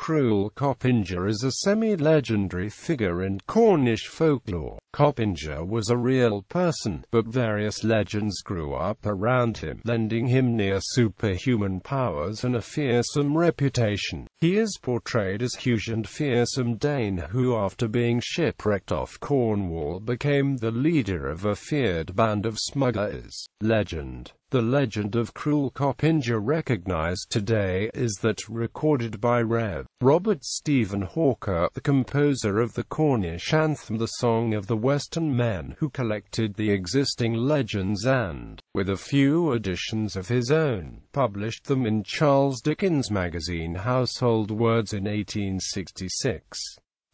Cruel Coppinger is a semi-legendary figure in Cornish folklore. Coppinger was a real person, but various legends grew up around him, lending him near superhuman powers and a fearsome reputation. He is portrayed as huge and fearsome Dane who, after being shipwrecked off Cornwall, became the leader of a feared band of smugglers. Legend. The legend of Cruel Coppinger recognized today is that recorded by Rev. Robert Stephen Hawker, the composer of the Cornish anthem The Song of the Western Men, who collected the existing legends and, with a few additions of his own, published them in Charles Dickens' magazine Household Words in 1866.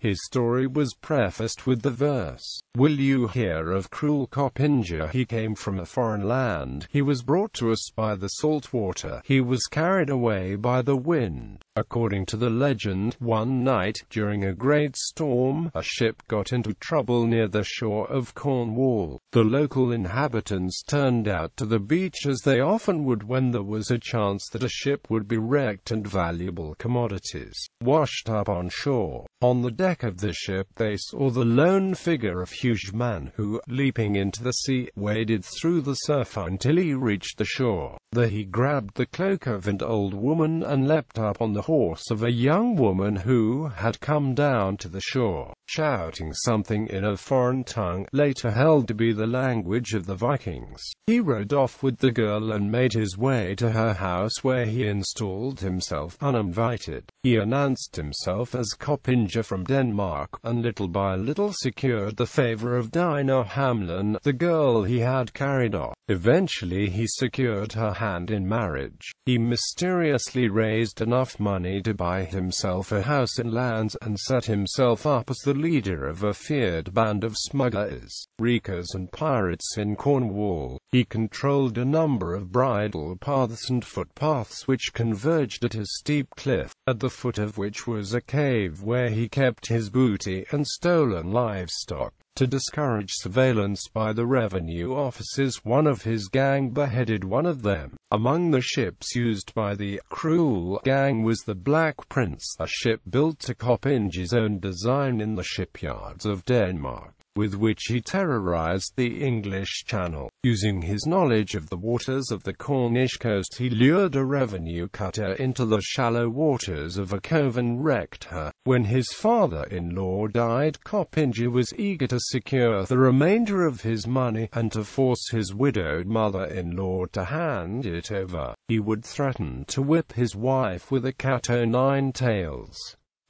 His story was prefaced with the verse, "Will you hear of Cruel Coppinger? He came from a foreign land. He was brought to us by the salt water. He was carried away by the wind." According to the legend, one night, during a great storm, a ship got into trouble near the shore of Cornwall. The local inhabitants turned out to the beach as they often would when there was a chance that a ship would be wrecked and valuable commodities washed up on shore. On the deck of the ship they saw the lone figure of a huge man who, leaping into the sea, waded through the surf until he reached the shore. There he grabbed the cloak of an old woman and leapt up on the horse of a young woman who had come down to the shore, shouting something in a foreign tongue, later held to be the language of the Vikings. He rode off with the girl and made his way to her house where he installed himself uninvited. He announced himself as Coppinger from Denmark, and little by little secured the favor of Dane Hamlin, the girl he had carried off. Eventually he secured her hand in marriage. He mysteriously raised enough money to buy himself a house and lands, and set himself up as the leader of a feared band of smugglers, reekers and pirates in Cornwall. He controlled a number of bridle paths and footpaths which converged at a steep cliff, at the foot of which was a cave where he kept his booty and stolen livestock. To discourage surveillance by the revenue officers, one of his gang beheaded one of them. Among the ships used by the Cruel gang was the Black Prince, a ship built to Coppinger's own design in the shipyards of Denmark, with which he terrorized the English Channel. Using his knowledge of the waters of the Cornish coast, he lured a revenue cutter into the shallow waters of a cove and wrecked her. When his father-in-law died, Coppinger was eager to secure the remainder of his money, and to force his widowed mother-in-law to hand it over. He would threaten to whip his wife with a cat o' nine tails.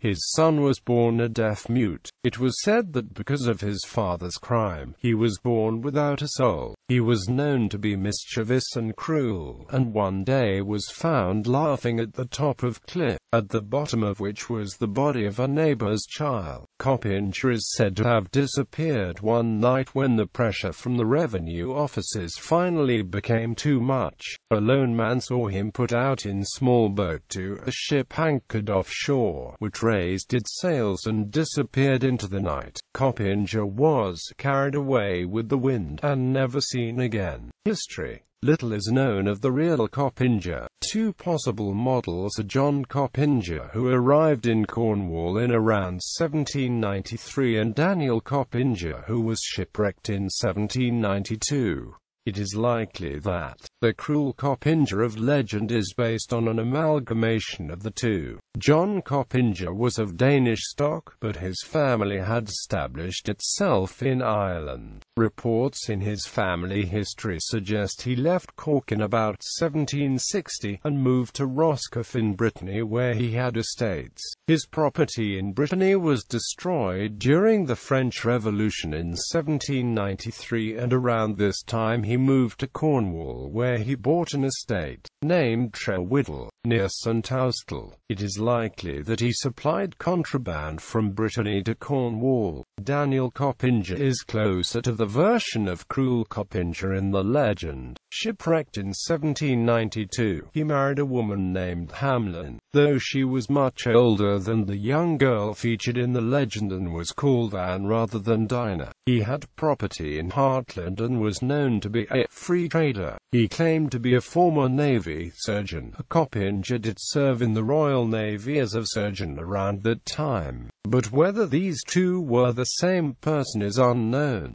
His son was born a deaf mute. It was said that because of his father's crime, he was born without a soul. He was known to be mischievous and cruel, and one day was found laughing at the top of a cliff, at the bottom of which was the body of a neighbor's child. Coppinger is said to have disappeared one night when the pressure from the revenue officers finally became too much. A lone man saw him put out in small boat to a ship anchored offshore, which raised its sails and disappeared into the night. Coppinger was carried away with the wind and never seen again. History. Little is known of the real Coppinger. Two possible models are John Coppinger, who arrived in Cornwall in around 1793, and Daniel Coppinger, who was shipwrecked in 1792. It is likely that the Cruel Coppinger of legend is based on an amalgamation of the two. John Coppinger was of Danish stock, but his family had established itself in Ireland. Reports in his family history suggest he left Cork in about 1760, and moved to Roscoff in Brittany where he had estates. His property in Brittany was destroyed during the French Revolution in 1793, and around this time he moved to Cornwall where he bought an estate, named Trewhiddle, near St. Austell. It is likely that he supplied contraband from Brittany to Cornwall. Daniel Coppinger is closer to the version of Cruel Coppinger in the legend. Shipwrecked in 1792, he married a woman named Hamlin, though she was much older than the young girl featured in the legend and was called Anne rather than Dinah. He had property in Hartland and was known to be a free trader. He claimed to be a former Navy surgeon. Coppinger did serve in the Royal Navy as a surgeon around that time, but whether these two were the same person is unknown.